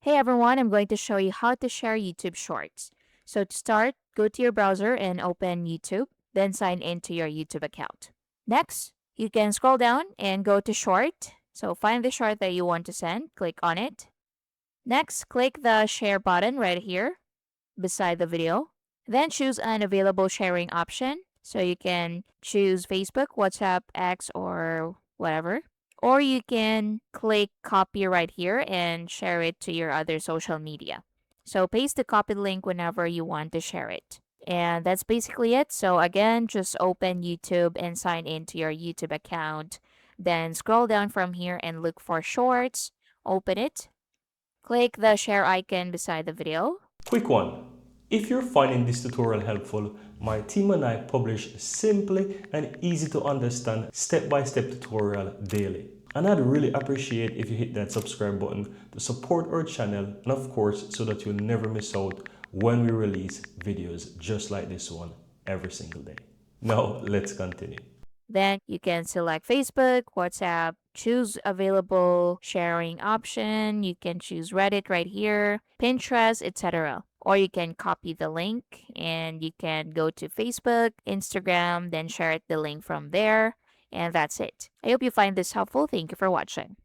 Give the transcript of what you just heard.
Hey everyone, I'm going to show you how to share YouTube Shorts. So to start, go to your browser and open YouTube, then sign into your YouTube account. Next, you can scroll down and go to Short. So find the short that you want to send, click on it. Next, click the share button right here beside the video. Then choose an available sharing option. So you can choose Facebook, WhatsApp, X, or whatever. Or you can click copy right here and share it to your other social media. So paste the copied link whenever you want to share it. And that's basically it. So again, just open YouTube and sign into your YouTube account. Then scroll down from here and look for shorts. Open it. Click the share icon beside the video. Quick one. If you're finding this tutorial helpful, my team and I publish simply and easy to understand step-by-step tutorial daily. And I'd really appreciate if you hit that subscribe button to support our channel and of course so that you'll never miss out when we release videos just like this one every single day. Now let's continue. Then you can select Facebook, WhatsApp, choose available sharing option. You can choose Reddit right here, Pinterest, etc. Or you can copy the link and you can go to Facebook, Instagram, then share the link from there. And that's it. I hope you find this helpful. Thank you for watching.